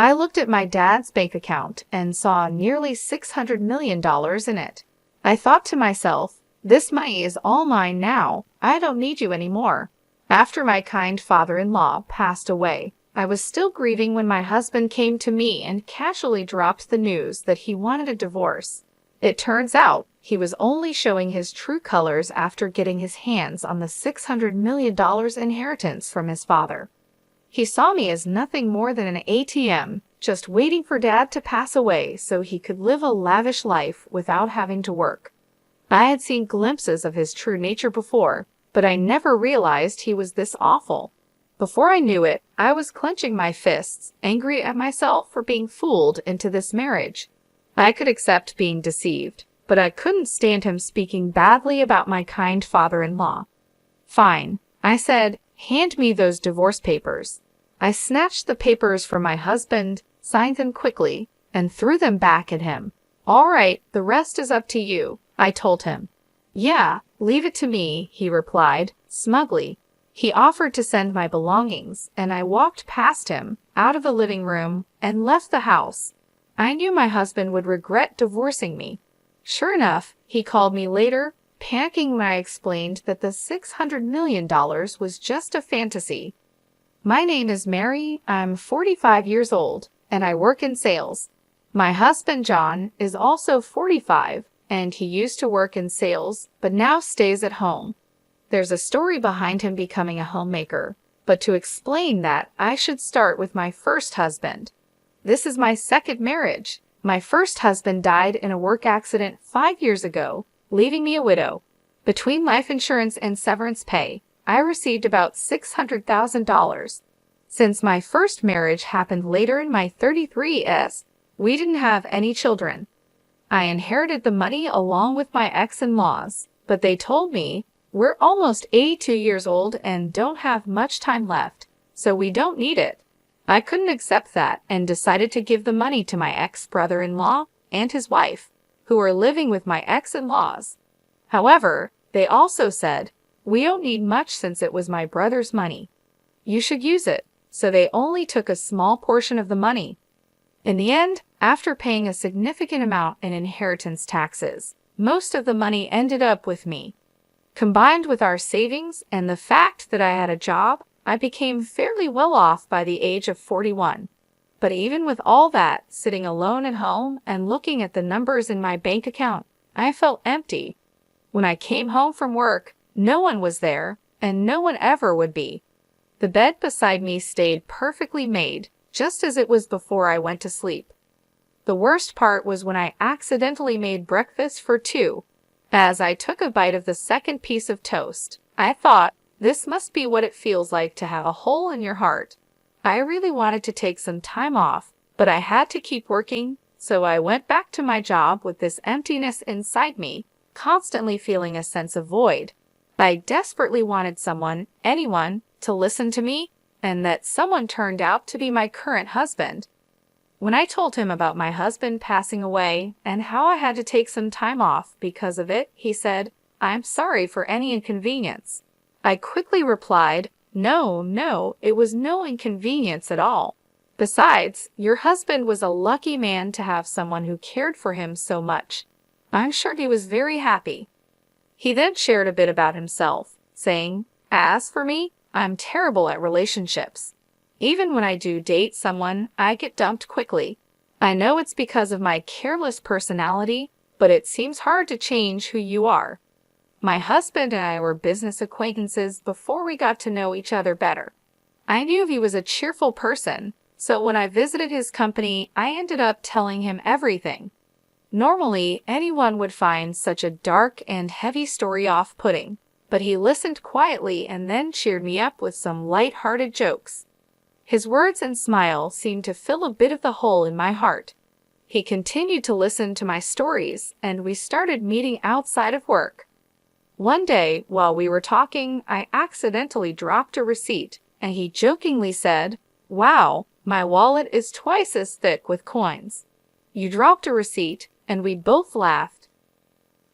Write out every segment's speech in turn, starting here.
I looked at my dad's bank account and saw nearly $600 million in it. I thought to myself, this money is all mine now. I don't need you anymore. After my kind father-in-law passed away, I was still grieving when my husband came to me and casually dropped the news that he wanted a divorce. It turns out he was only showing his true colors after getting his hands on the $600 million inheritance from his father. He saw me as nothing more than an ATM, just waiting for Dad to pass away so he could live a lavish life without having to work. I had seen glimpses of his true nature before, but I never realized he was this awful. Before I knew it, I was clenching my fists, angry at myself for being fooled into this marriage. I could accept being deceived, but I couldn't stand him speaking badly about my kind father-in-law. Fine, I said, hand me those divorce papers. I snatched the papers from my husband, signed them quickly, and threw them back at him. All right, the rest is up to you, I told him. Yeah, leave it to me, he replied, smugly. He offered to send my belongings, and I walked past him, out of the living room, and left the house. I knew my husband would regret divorcing me. Sure enough, he called me later, panicking when I explained that the $600 million was just a fantasy. My name is Mary, I'm 45 years old, and I work in sales. My husband John is also 45, and he used to work in sales, but now stays at home. There's a story behind him becoming a homemaker, but to explain that, I should start with my first husband. This is my second marriage. My first husband died in a work accident 5 years ago, leaving me a widow. Between life insurance and severance pay, I received about $600,000. Since my first marriage happened later in my 33s, we didn't have any children. I inherited the money along with my ex-in-laws, but they told me, we're almost 82 years old and don't have much time left, so we don't need it. I couldn't accept that and decided to give the money to my ex-brother-in-law and his wife, who were living with my ex-in-laws. However, they also said, we don't need much since it was my brother's money. You should use it, so they only took a small portion of the money. In the end, after paying a significant amount in inheritance taxes, most of the money ended up with me. Combined with our savings and the fact that I had a job, I became fairly well off by the age of 41. But even with all that, sitting alone at home and looking at the numbers in my bank account, I felt empty. When I came home from work, no one was there, and no one ever would be. The bed beside me stayed perfectly made, just as it was before I went to sleep. The worst part was when I accidentally made breakfast for two. As I took a bite of the second piece of toast, I thought, this must be what it feels like to have a hole in your heart. I really wanted to take some time off, but I had to keep working, so I went back to my job with this emptiness inside me, constantly feeling a sense of void. I desperately wanted someone, anyone, to listen to me, and that someone turned out to be my current husband. When I told him about my husband passing away and how I had to take some time off because of it, he said, I'm sorry for any inconvenience. I quickly replied, No, it was no inconvenience at all. Besides, your husband was a lucky man to have someone who cared for him so much. I'm sure he was very happy. He then shared a bit about himself, saying, As for me, I'm terrible at relationships. Even when I do date someone, I get dumped quickly. I know it's because of my careless personality, but it seems hard to change who you are. My husband and I were business acquaintances before we got to know each other better. I knew he was a cheerful person, so when I visited his company, I ended up telling him everything. Normally, anyone would find such a dark and heavy story off-putting, but he listened quietly and then cheered me up with some light-hearted jokes. His words and smile seemed to fill a bit of the hole in my heart. He continued to listen to my stories, and we started meeting outside of work. One day, while we were talking, I accidentally dropped a receipt, and he jokingly said, Wow, my wallet is twice as thick with coins. You dropped a receipt, and we both laughed.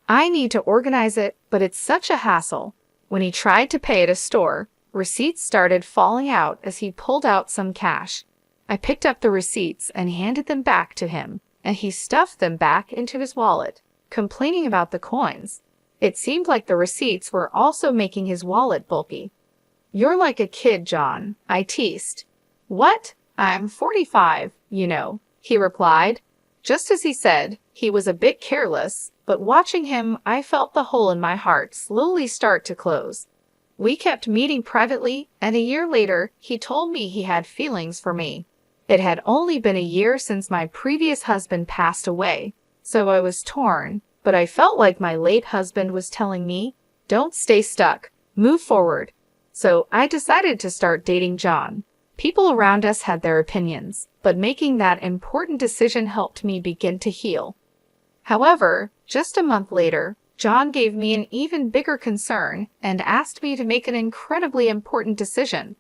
I need to organize it, but it's such a hassle. When he tried to pay at a store, receipts started falling out as he pulled out some cash. I picked up the receipts and handed them back to him, and he stuffed them back into his wallet, complaining about the coins. It seemed like the receipts were also making his wallet bulky. "You're like a kid, John," I teased. "What? I'm 45, you know," he replied. Just as he said, he was a bit careless, but watching him, I felt the hole in my heart slowly start to close. We kept meeting privately, and a year later, he told me he had feelings for me. It had only been a year since my previous husband passed away, so I was torn, but I felt like my late husband was telling me, "Don't stay stuck, move forward." So I decided to start dating John. People around us had their opinions, but making that important decision helped me begin to heal. However, just a month later, John gave me an even bigger concern and asked me to make an incredibly important decision.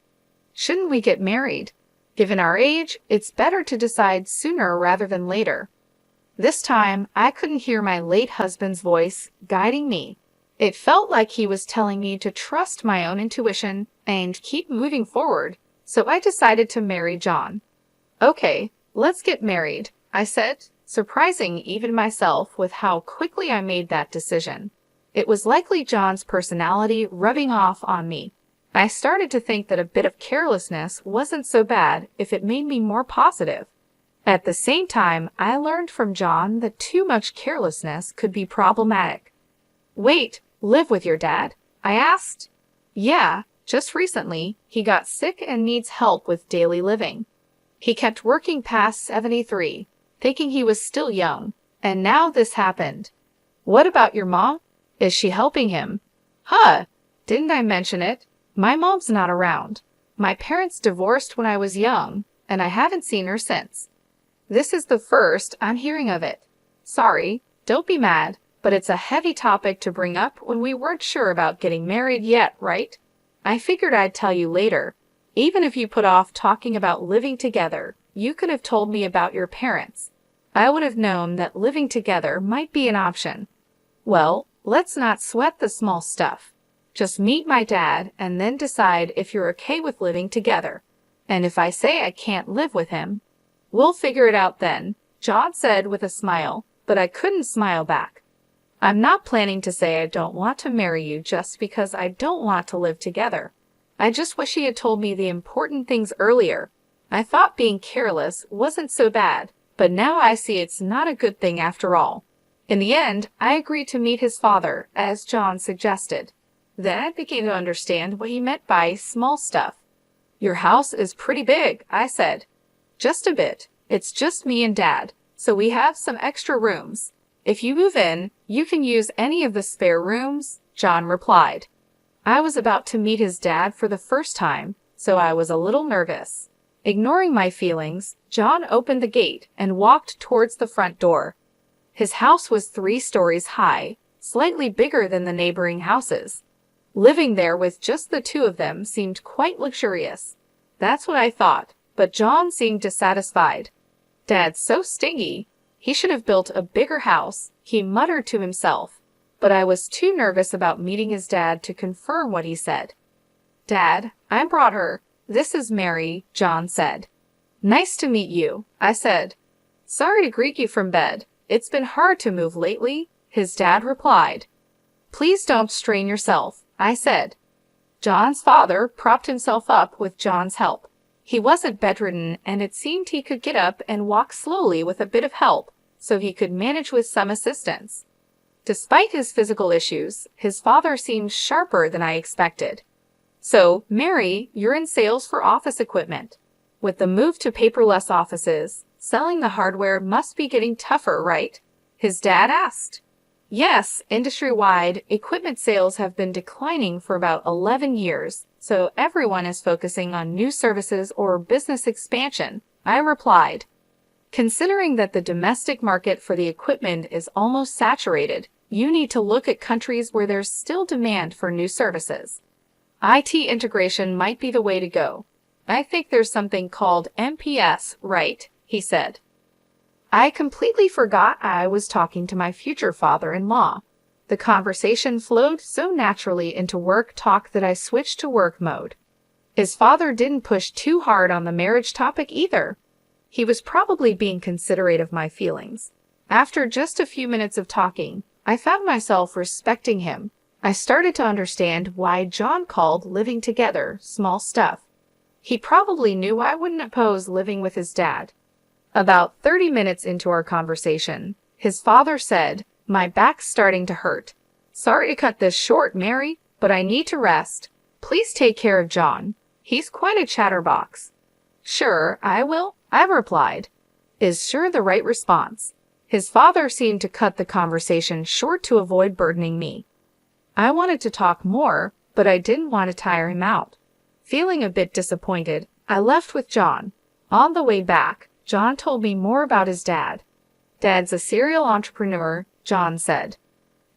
Shouldn't we get married? Given our age, it's better to decide sooner rather than later. This time, I couldn't hear my late husband's voice guiding me. It felt like he was telling me to trust my own intuition and keep moving forward, so I decided to marry John. "Okay, let's get married," I said, surprising even myself with how quickly I made that decision. It was likely John's personality rubbing off on me. I started to think that a bit of carelessness wasn't so bad if it made me more positive. At the same time, I learned from John that too much carelessness could be problematic. "Wait, live with your dad?" I asked. "Yeah, just recently, he got sick and needs help with daily living. He kept working past 73, thinking he was still young, and now this happened." "What about your mom? Is she helping him?" "Huh, didn't I mention it? My mom's not around. My parents divorced when I was young, and I haven't seen her since. This is the first I'm hearing of it. Sorry, don't be mad, but it's a heavy topic to bring up when we weren't sure about getting married yet, right? I figured I'd tell you later. Even if you put off talking about living together, you could have told me about your parents. I would have known that living together might be an option. Well, let's not sweat the small stuff. Just meet my dad and then decide if you're okay with living together. And if I say I can't live with him, we'll figure it out then," John said with a smile, but I couldn't smile back. "I'm not planning to say I don't want to marry you just because I don't want to live together. I just wish he had told me the important things earlier. I thought being careless wasn't so bad, but now I see it's not a good thing after all." In the end, I agreed to meet his father, as John suggested. Then I began to understand what he meant by small stuff. "Your house is pretty big," I said. "Just a bit. It's just me and Dad, so we have some extra rooms. If you move in, you can use any of the spare rooms," John replied. I was about to meet his dad for the first time, so I was a little nervous. Ignoring my feelings, John opened the gate and walked towards the front door. His house was 3 stories high, slightly bigger than the neighboring houses. Living there with just the two of them seemed quite luxurious. That's what I thought, but John seemed dissatisfied. "Dad's so stingy. He should have built a bigger house," he muttered to himself, but I was too nervous about meeting his dad to confirm what he said. "Dad, I brought her. This is Mary," John said. "Nice to meet you," I said. "Sorry to greet you from bed. It's been hard to move lately," his dad replied. "Please don't strain yourself," I said. John's father propped himself up with John's help. He wasn't bedridden, and it seemed he could get up and walk slowly with a bit of help, so he could manage with some assistance. Despite his physical issues, his father seemed sharper than I expected. "So, Mary, you're in sales for office equipment. With the move to paperless offices, selling the hardware must be getting tougher, right?" his dad asked. "Yes, industry-wide, equipment sales have been declining for about 11 years, so everyone is focusing on new services or business expansion," I replied. "Considering that the domestic market for the equipment is almost saturated, you need to look at countries where there's still demand for new services. IT integration might be the way to go. I think there's something called MPS, right?" he said. I completely forgot I was talking to my future father-in-law. The conversation flowed so naturally into work talk that I switched to work mode. His father didn't push too hard on the marriage topic either. He was probably being considerate of my feelings. After just a few minutes of talking, I found myself respecting him. I started to understand why John called living together small stuff. He probably knew I wouldn't oppose living with his dad. About 30 minutes into our conversation, his father said, "My back's starting to hurt. Sorry to cut this short, Mary, but I need to rest. Please take care of John. He's quite a chatterbox." "Sure, I will," I replied. Is sure the right response. His father seemed to cut the conversation short to avoid burdening me. I wanted to talk more, but I didn't want to tire him out. Feeling a bit disappointed, I left with John. On the way back, John told me more about his dad. "Dad's a serial entrepreneur," John said.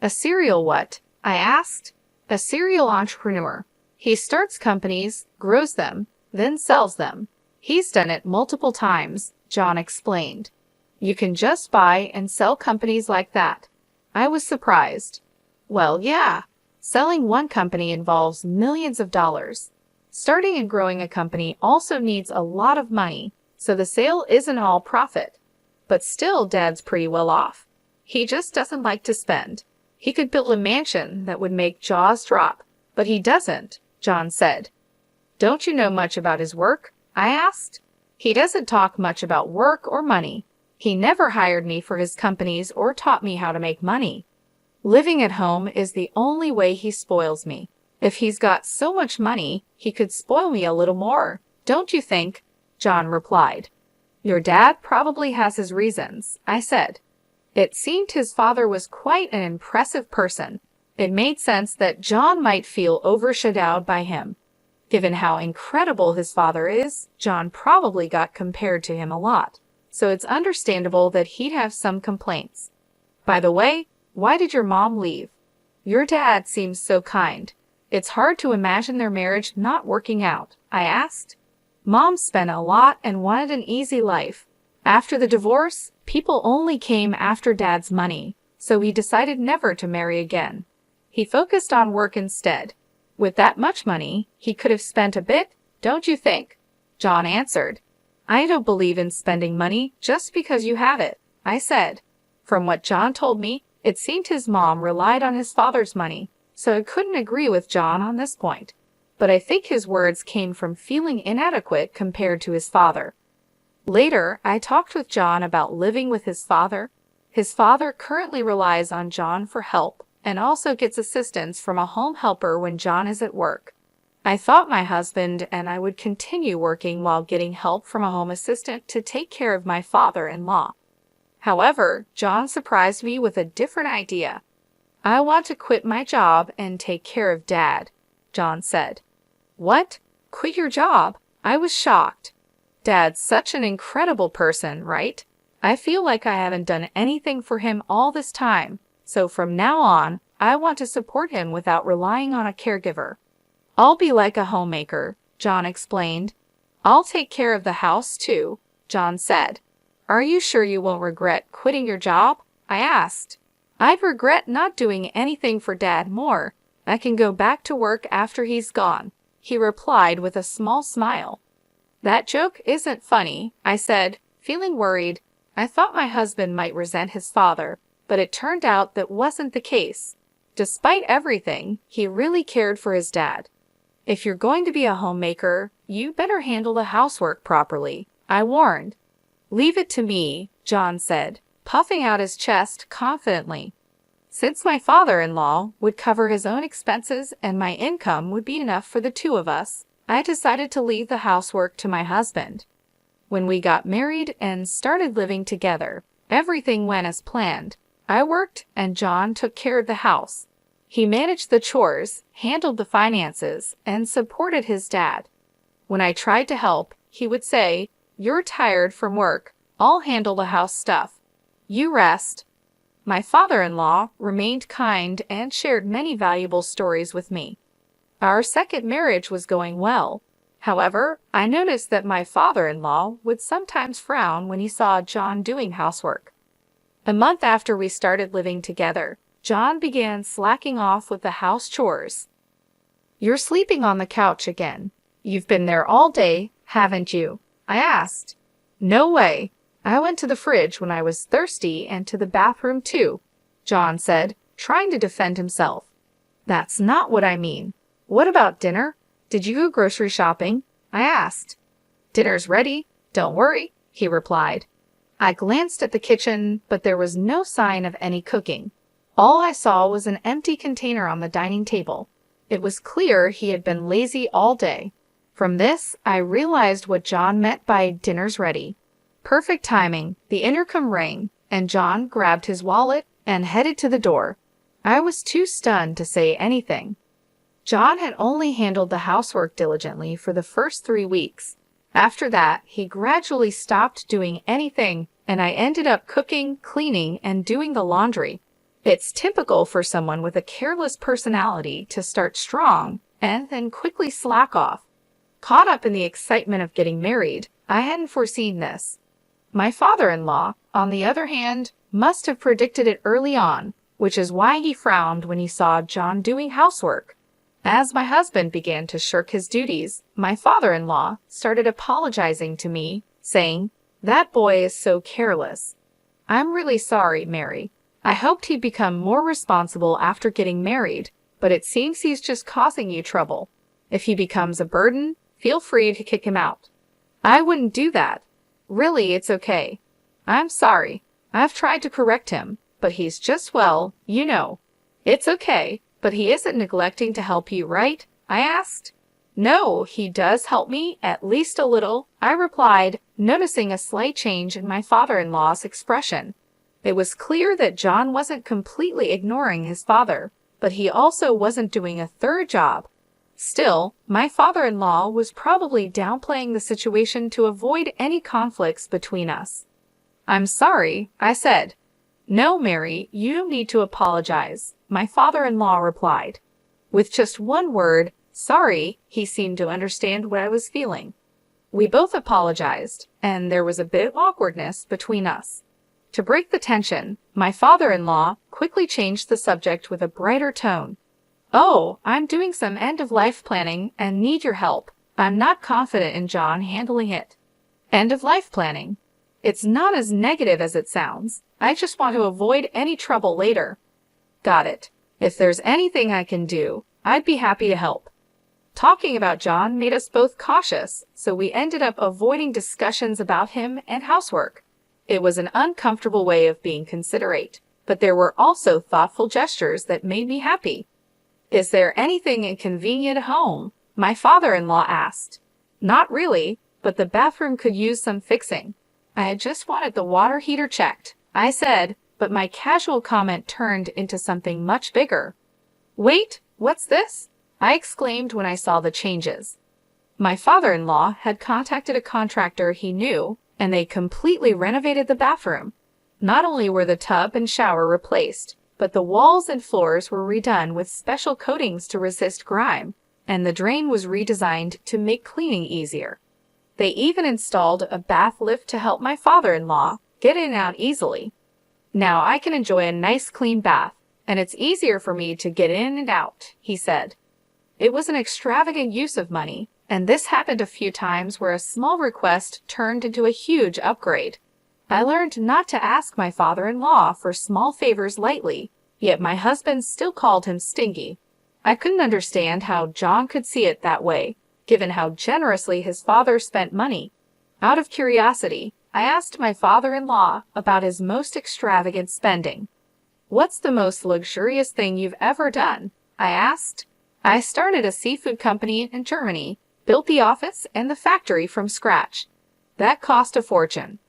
"A serial what?" I asked. "A serial entrepreneur. He starts companies, grows them, then sells them. He's done it multiple times," John explained. "You can just buy and sell companies like that." I was surprised. Well, yeah. Selling one company involves millions of dollars. Starting and growing a company also needs a lot of money, so the sale isn't all profit. But still, Dad's pretty well off. He just doesn't like to spend. He could build a mansion that would make jaws drop, but he doesn't, John said. "Don't you know much about his work?" I asked. "He doesn't talk much about work or money. He never hired me for his companies or taught me how to make money. Living at home is the only way he spoils me. If he's got so much money, he could spoil me a little more, don't you think?" John replied. "Your dad probably has his reasons," I said. It seemed his father was quite an impressive person. It made sense that John might feel overshadowed by him. Given how incredible his father is, John probably got compared to him a lot, so it's understandable that he'd have some complaints. "By the way, why did your mom leave? Your dad seems so kind. It's hard to imagine their marriage not working out," I asked. "Mom spent a lot and wanted an easy life. After the divorce, people only came after Dad's money, so he decided never to marry again. He focused on work instead. With that much money, he could have spent a bit, don't you think?" John answered. "I don't believe in spending money just because you have it," I said. From what John told me, it seemed his mom relied on his father's money, so I couldn't agree with John on this point. But I think his words came from feeling inadequate compared to his father. Later, I talked with John about living with his father. His father currently relies on John for help and also gets assistance from a home helper when John is at work. I thought my husband and I would continue working while getting help from a home assistant to take care of my father-in-law. However, John surprised me with a different idea. "I want to quit my job and take care of Dad," John said. "What? Quit your job?" I was shocked. Dad's such an incredible person, right? I feel like I haven't done anything for him all this time, so from now on, I want to support him without relying on a caregiver. "I'll be like a homemaker," John explained. "I'll take care of the house too," John said. "Are you sure you won't regret quitting your job?" I asked. "I'd regret not doing anything for Dad more. I can go back to work after he's gone," he replied with a small smile. "That joke isn't funny," I said, feeling worried. I thought my husband might resent his father, but it turned out that wasn't the case. Despite everything, he really cared for his dad. "If you're going to be a homemaker, you better handle the housework properly," I warned. "Leave it to me," John said, puffing out his chest confidently. Since my father-in-law would cover his own expenses and my income would be enough for the two of us, I decided to leave the housework to my husband. When we got married and started living together, everything went as planned. I worked and John took care of the house. He managed the chores, handled the finances, and supported his dad. When I tried to help, he would say, "You're tired from work. I'll handle the house stuff. You rest." My father-in-law remained kind and shared many valuable stories with me. Our second marriage was going well. However, I noticed that my father-in-law would sometimes frown when he saw John doing housework. A month after we started living together, John began slacking off with the house chores. "You're sleeping on the couch again. You've been there all day, haven't you? I asked. No way. I went to the fridge when I was thirsty and to the bathroom too, John said, trying to defend himself. That's not what I mean. What about dinner? Did you go grocery shopping? I asked. Dinner's ready. Don't worry, he replied. I glanced at the kitchen, but there was no sign of any cooking. All I saw was an empty container on the dining table. It was clear he had been lazy all day. From this, I realized what John meant by dinner's ready. Perfect timing. The intercom rang, and John grabbed his wallet and headed to the door. I was too stunned to say anything. John had only handled the housework diligently for the first 3 weeks. After that, he gradually stopped doing anything, and I ended up cooking, cleaning, and doing the laundry. It's typical for someone with a careless personality to start strong and then quickly slack off. Caught up in the excitement of getting married, I hadn't foreseen this. My father-in-law, on the other hand, must have predicted it early on, which is why he frowned when he saw John doing housework. As my husband began to shirk his duties, my father-in-law started apologizing to me, saying, "That boy is so careless." I'm really sorry, Mary. I hoped he'd become more responsible after getting married, but it seems he's just causing you trouble. If he becomes a burden, feel free to kick him out. I wouldn't do that. Really, it's okay. I'm sorry. I've tried to correct him, but he's just, well, you know. It's okay, but he isn't neglecting to help you, right? I asked. No, he does help me, at least a little, I replied, noticing a slight change in my father-in-law's expression. It was clear that John wasn't completely ignoring his father, but he also wasn't doing a third job. Still, my father-in-law was probably downplaying the situation to avoid any conflicts between us. I'm sorry, I said. No, Mary, you don't need to apologize, my father-in-law replied. With just one word, sorry, he seemed to understand what I was feeling. We both apologized, and there was a bit of awkwardness between us. To break the tension, my father-in-law quickly changed the subject with a brighter tone. Oh, I'm doing some end-of-life planning and need your help. I'm not confident in John handling it. End-of-life planning? It's not as negative as it sounds. I just want to avoid any trouble later. Got it. If there's anything I can do, I'd be happy to help. Talking about John made us both cautious, so we ended up avoiding discussions about him and housework. It was an uncomfortable way of being considerate, but there were also thoughtful gestures that made me happy. Is there anything inconvenient at home? My father-in-law asked. Not really, but the bathroom could use some fixing. I had just wanted the water heater checked, I said, but my casual comment turned into something much bigger. Wait, what's this? I exclaimed when I saw the changes. My father-in-law had contacted a contractor he knew, and they completely renovated the bathroom. Not only were the tub and shower replaced, but the walls and floors were redone with special coatings to resist grime, and the drain was redesigned to make cleaning easier. They even installed a bath lift to help my father-in-law get in and out easily. Now I can enjoy a nice clean bath, and it's easier for me to get in and out, he said. It was an extravagant use of money, and this happened a few times where a small request turned into a huge upgrade. I learned not to ask my father-in-law for small favors lightly, yet my husband still called him stingy. I couldn't understand how John could see it that way, given how generously his father spent money. Out of curiosity, I asked my father-in-law about his most extravagant spending. What's the most luxurious thing you've ever done? I asked. I started a seafood company in Germany, built the office and the factory from scratch. That cost a fortune.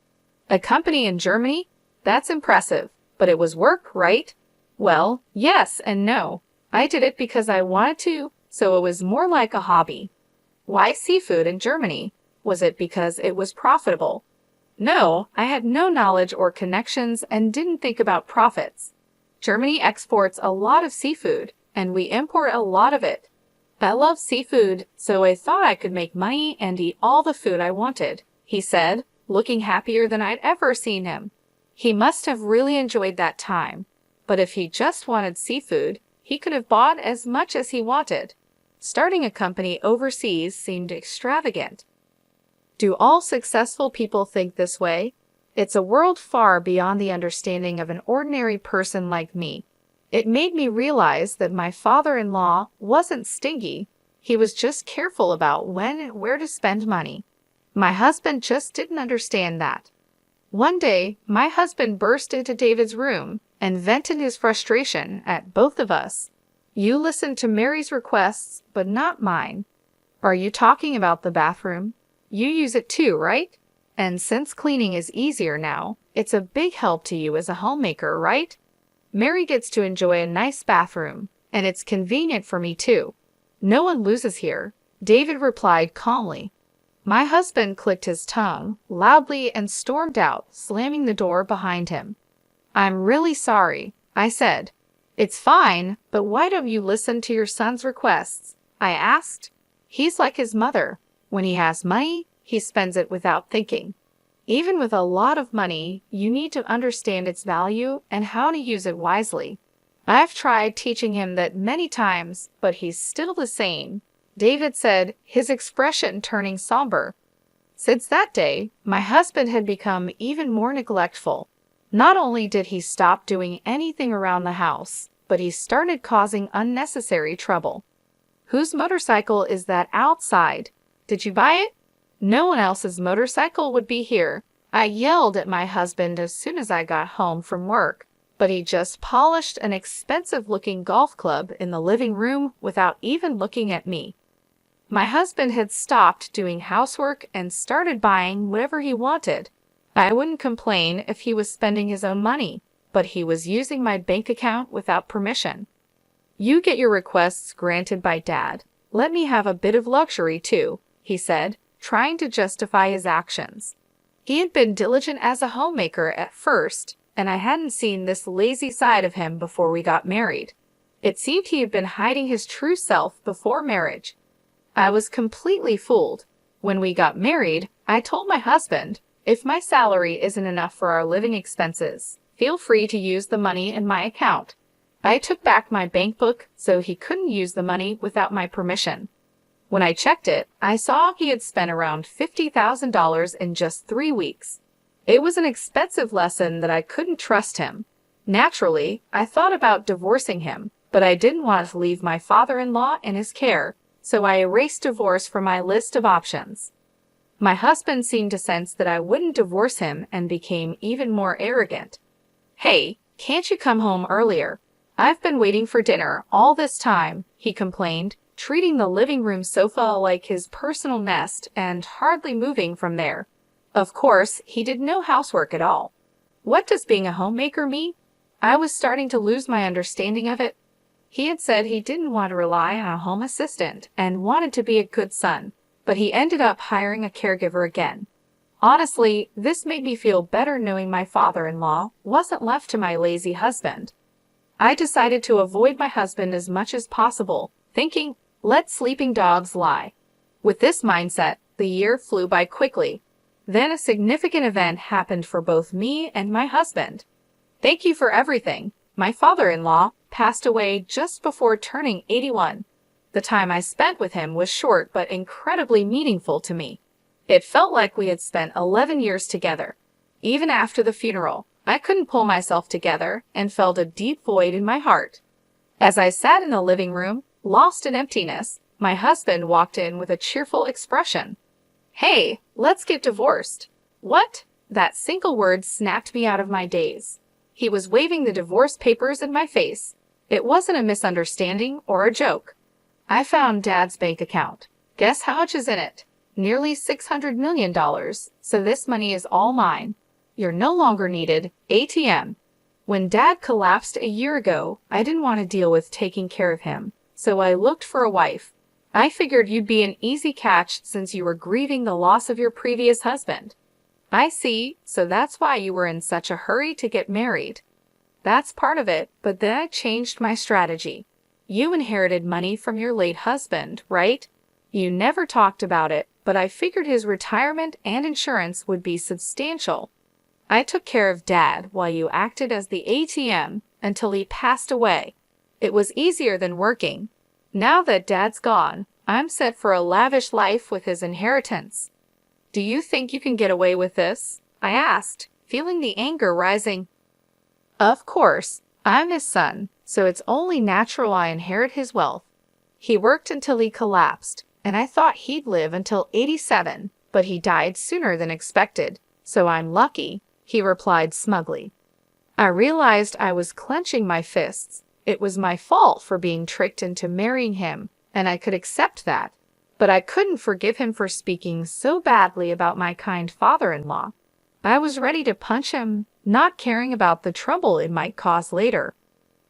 A company in Germany? That's impressive, but it was work, right? Well, yes and no. I did it because I wanted to, so it was more like a hobby. Why seafood in Germany? Was it because it was profitable? No, I had no knowledge or connections and didn't think about profits. Germany exports a lot of seafood, and we import a lot of it. I love seafood, so I thought I could make money and eat all the food I wanted, he said, looking happier than I'd ever seen him. He must have really enjoyed that time, but if he just wanted seafood, he could have bought as much as he wanted. Starting a company overseas seemed extravagant. Do all successful people think this way? It's a world far beyond the understanding of an ordinary person like me. It made me realize that my father-in-law wasn't stingy. He was just careful about when and where to spend money. My husband just didn't understand that. One day, my husband burst into David's room and vented his frustration at both of us. You listened to Mary's requests, but not mine. Are you talking about the bathroom? You use it too, right? And since cleaning is easier now, it's a big help to you as a homemaker, right? Mary gets to enjoy a nice bathroom, and it's convenient for me too. No one loses here, David replied calmly. My husband clicked his tongue loudly and stormed out, slamming the door behind him. I'm really sorry, I said. It's fine, but why don't you listen to your son's requests? I asked. He's like his mother. When he has money, he spends it without thinking. Even with a lot of money, you need to understand its value and how to use it wisely. I've tried teaching him that many times, but he's still the same, David said, his expression turning somber. Since that day, my husband had become even more neglectful. Not only did he stop doing anything around the house, but he started causing unnecessary trouble. Whose motorcycle is that outside? Did you buy it? No one else's motorcycle would be here. I yelled at my husband as soon as I got home from work, but he just polished an expensive-looking golf club in the living room without even looking at me. My husband had stopped doing housework and started buying whatever he wanted. I wouldn't complain if he was spending his own money, but he was using my bank account without permission. You get your requests granted by Dad. Let me have a bit of luxury too, he said, trying to justify his actions. He had been diligent as a homemaker at first, and I hadn't seen this lazy side of him before we got married. It seemed he had been hiding his true self before marriage. I was completely fooled. When we got married, I told my husband, if my salary isn't enough for our living expenses, feel free to use the money in my account. I took back my bank book so he couldn't use the money without my permission. When I checked it, I saw he had spent around $50,000 in just 3 weeks. It was an expensive lesson that I couldn't trust him. Naturally, I thought about divorcing him, but I didn't want to leave my father-in-law in his care, so I erased divorce from my list of options. My husband seemed to sense that I wouldn't divorce him and became even more arrogant. Hey, can't you come home earlier? I've been waiting for dinner all this time, he complained, treating the living room sofa like his personal nest and hardly moving from there. Of course, he did no housework at all. What does being a homemaker mean? I was starting to lose my understanding of it. He had said he didn't want to rely on a home assistant and wanted to be a good son, but he ended up hiring a caregiver again. Honestly, this made me feel better knowing my father-in-law wasn't left to my lazy husband. I decided to avoid my husband as much as possible, thinking, let sleeping dogs lie. With this mindset, the year flew by quickly. Then a significant event happened for both me and my husband. Thank you for everything. My father-in-law passed away just before turning 81. The time I spent with him was short but incredibly meaningful to me. It felt like we had spent 11 years together. Even after the funeral, I couldn't pull myself together and felt a deep void in my heart. As I sat in the living room, lost in emptiness, my husband walked in with a cheerful expression. Hey, let's get divorced. What? That single word snapped me out of my daze. He was waving the divorce papers in my face. It wasn't a misunderstanding or a joke. I found Dad's bank account. Guess how much is in it? Nearly $600 million, so this money is all mine. You're no longer needed, ATM. When Dad collapsed a year ago, I didn't want to deal with taking care of him, so I looked for a wife. I figured you'd be an easy catch since you were grieving the loss of your previous husband. I see, so that's why you were in such a hurry to get married. That's part of it, but then I changed my strategy. You inherited money from your late husband, right? You never talked about it, but I figured his retirement and insurance would be substantial. I took care of Dad while you acted as the ATM until he passed away. It was easier than working. Now that Dad's gone, I'm set for a lavish life with his inheritance. Do you think you can get away with this? I asked, feeling the anger rising. Of course, I'm his son, so it's only natural I inherit his wealth. He worked until he collapsed, and I thought he'd live until 87, but he died sooner than expected, so I'm lucky, he replied smugly. I realized I was clenching my fists. It was my fault for being tricked into marrying him, and I could accept that. But I couldn't forgive him for speaking so badly about my kind father-in-law. I was ready to punch him, not caring about the trouble it might cause later.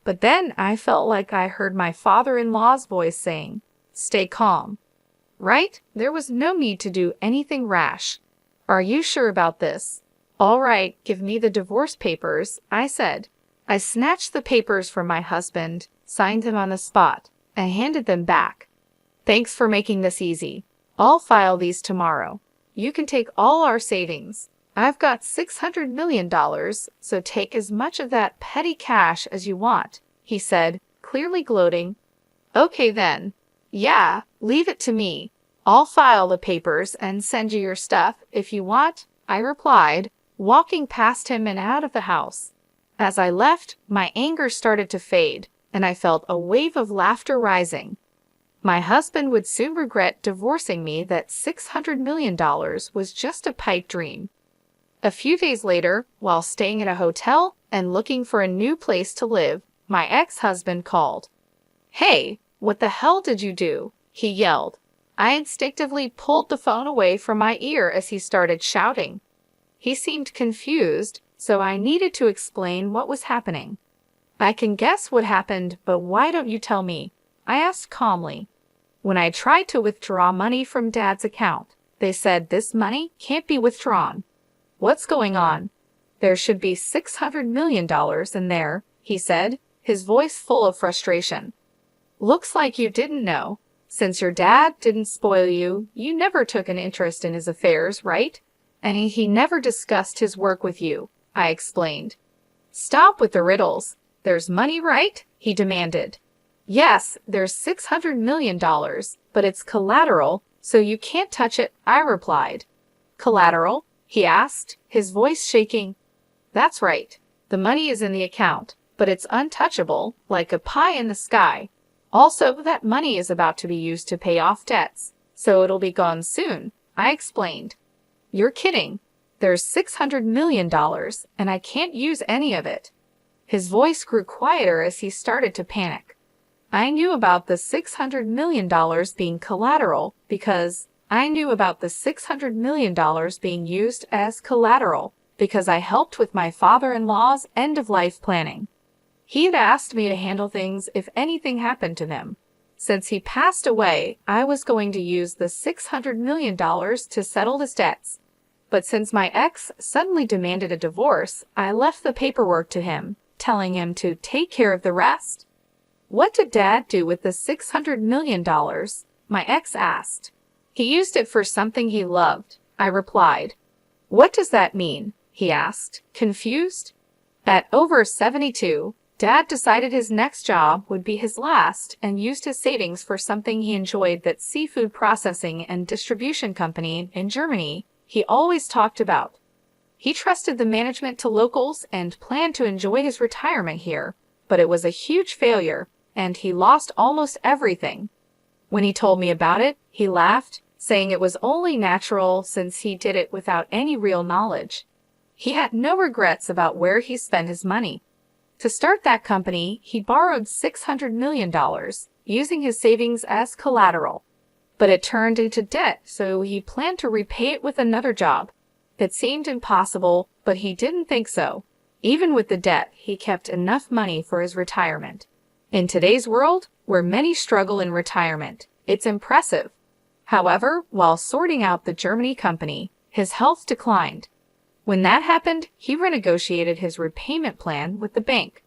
But then I felt like I heard my father-in-law's voice saying, "Stay calm." Right? There was no need to do anything rash. Are you sure about this? All right, give me the divorce papers, I said. I snatched the papers from my husband, signed them on the spot, and handed them back. Thanks for making this easy. I'll file these tomorrow. You can take all our savings. I've got $600 million, so take as much of that petty cash as you want, he said, clearly gloating. Okay then. Yeah, leave it to me. I'll file the papers and send you your stuff if you want, I replied, walking past him and out of the house. As I left, my anger started to fade, and I felt a wave of laughter rising. My husband would soon regret divorcing me. That $600 million was just a pipe dream. A few days later, while staying at a hotel and looking for a new place to live, my ex-husband called. Hey, what the hell did you do? He yelled. I instinctively pulled the phone away from my ear as he started shouting. He seemed confused, so I needed to explain what was happening. I can guess what happened, but why don't you tell me? I asked calmly. When I tried to withdraw money from Dad's account, they said this money can't be withdrawn. What's going on? There should be $600 million in there, he said, his voice full of frustration. Looks like you didn't know. Since your dad didn't spoil you, you never took an interest in his affairs, right? And he never discussed his work with you, I explained. Stop with the riddles. There's money, right? He demanded. Yes, there's $600 million, but it's collateral, so you can't touch it, I replied. Collateral? He asked, his voice shaking. That's right. The money is in the account, but it's untouchable, like a pie in the sky. Also, that money is about to be used to pay off debts, so it'll be gone soon, I explained. You're kidding. There's $600 million, and I can't use any of it. His voice grew quieter as he started to panic. I knew about the $600 million being collateral because I knew about the $600 million being used as collateral because I helped with my father-in-law's end-of-life planning. He had asked me to handle things if anything happened to him. Since he passed away, I was going to use the $600 million to settle his debts. But since my ex suddenly demanded a divorce, I left the paperwork to him, telling him to take care of the rest. What did Dad do with the $600 million? My ex asked. He used it for something he loved, I replied. What does that mean? He asked, confused. At over 72, Dad decided his next job would be his last and used his savings for something he enjoyed, that seafood processing and distribution company in Germany he always talked about. He trusted the management to locals and planned to enjoy his retirement here, but it was a huge failure, and he lost almost everything. When he told me about it, he laughed, saying it was only natural since he did it without any real knowledge. He had no regrets about where he spent his money. To start that company, he borrowed $600 million, using his savings as collateral. But it turned into debt, so he planned to repay it with another job. It seemed impossible, but he didn't think so. Even with the debt, he kept enough money for his retirement. In today's world, where many struggle in retirement, it's impressive. However, while sorting out the Germany company, his health declined. When that happened, he renegotiated his repayment plan with the bank.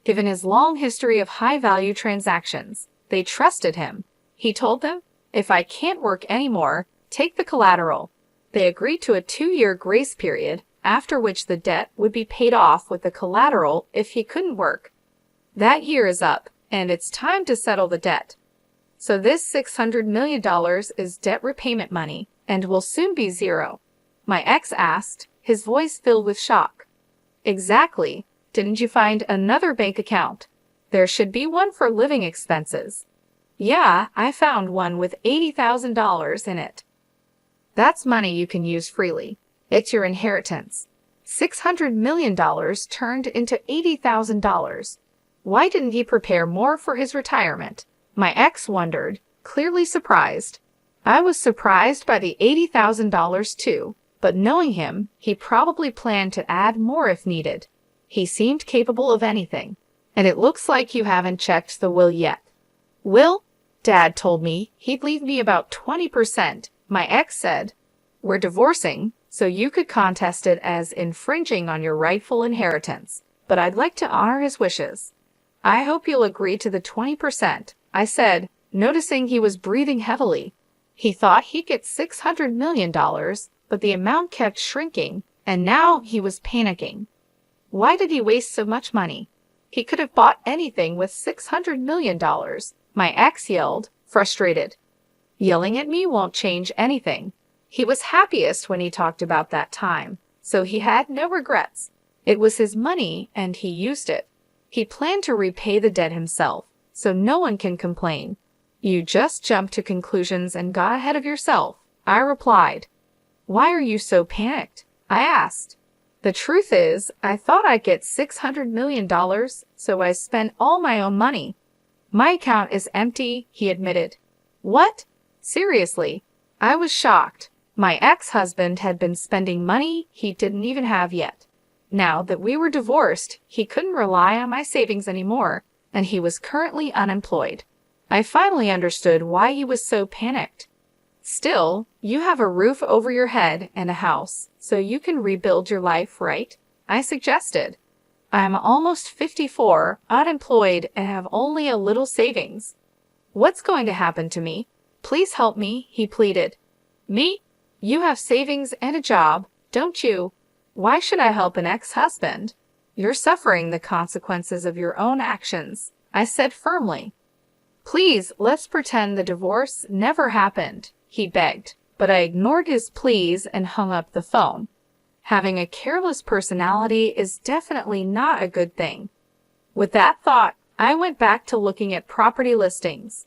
Given his long history of high-value transactions, they trusted him. He told them, "If I can't work anymore, take the collateral." They agreed to a 2-year grace period, after which the debt would be paid off with the collateral if he couldn't work. That year is up, and it's time to settle the debt. So this $600 million is debt repayment money and will soon be zero. My ex asked, his voice filled with shock. Exactly. Didn't you find another bank account? There should be one for living expenses. Yeah, I found one with $80,000 in it. That's money you can use freely. It's your inheritance. $600 million turned into $80,000. Why didn't he prepare more for his retirement? My ex wondered, clearly surprised. I was surprised by the $80,000 too, but knowing him, he probably planned to add more if needed. He seemed capable of anything. And it looks like you haven't checked the will yet. Will? Dad told me he'd leave me about 20%. My ex said, we're divorcing, so you could contest it as infringing on your rightful inheritance, but I'd like to honor his wishes. I hope you'll agree to the 20%, I said, noticing he was breathing heavily. He thought he'd get $600 million, but the amount kept shrinking, and now he was panicking. Why did he waste so much money? He could have bought anything with $600 million, my ex yelled, frustrated. Yelling at me won't change anything. He was happiest when he talked about that time, so he had no regrets. It was his money, and he used it. He planned to repay the debt himself, so no one can complain. You just jumped to conclusions and got ahead of yourself, I replied. Why are you so panicked? I asked. The truth is, I thought I'd get $600 million, so I spent all my own money. My account is empty, he admitted. What? Seriously? I was shocked. My ex-husband had been spending money he didn't even have yet. Now that we were divorced, he couldn't rely on my savings anymore, and he was currently unemployed. I finally understood why he was so panicked. Still, you have a roof over your head and a house, so you can rebuild your life, right? I suggested. I'm almost 54, unemployed, and have only a little savings. What's going to happen to me? Please help me, he pleaded. Me? You have savings and a job, don't you? Why should I help an ex-husband? You're suffering the consequences of your own actions, I said firmly. Please, let's pretend the divorce never happened, he begged, but I ignored his pleas and hung up the phone. Having a careless personality is definitely not a good thing. With that thought, I went back to looking at property listings.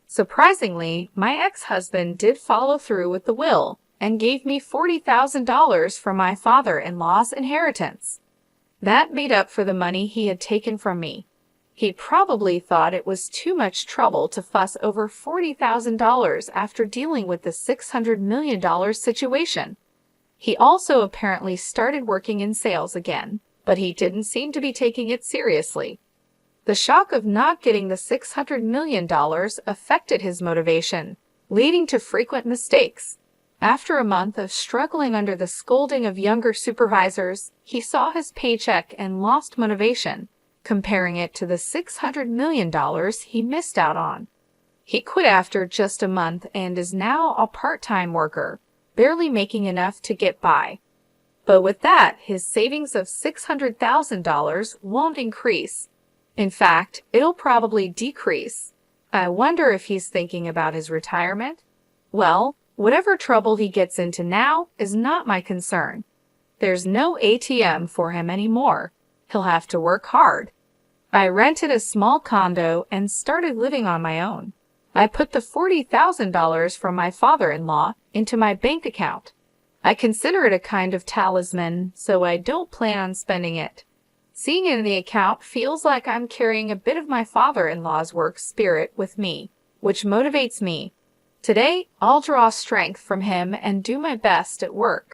Surprisingly, my ex-husband did follow through with the will and gave me $40,000 for my father-in-law's inheritance. That made up for the money he had taken from me. He probably thought it was too much trouble to fuss over $40,000 after dealing with the $600 million situation. He also apparently started working in sales again, but he didn't seem to be taking it seriously. The shock of not getting the $600 million affected his motivation, leading to frequent mistakes. After a month of struggling under the scolding of younger supervisors, he saw his paycheck and lost motivation, comparing it to the $600 million he missed out on. He quit after just a month and is now a part-time worker, barely making enough to get by. But with that, his savings of $600,000 won't increase. In fact, it'll probably decrease. I wonder if he's thinking about his retirement? Well, whatever trouble he gets into now is not my concern. There's no ATM for him anymore. He'll have to work hard. I rented a small condo and started living on my own. I put the $40,000 from my father-in-law into my bank account. I consider it a kind of talisman, so I don't plan on spending it. Seeing it in the account feels like I'm carrying a bit of my father-in-law's work spirit with me, which motivates me. Today, I'll draw strength from him and do my best at work.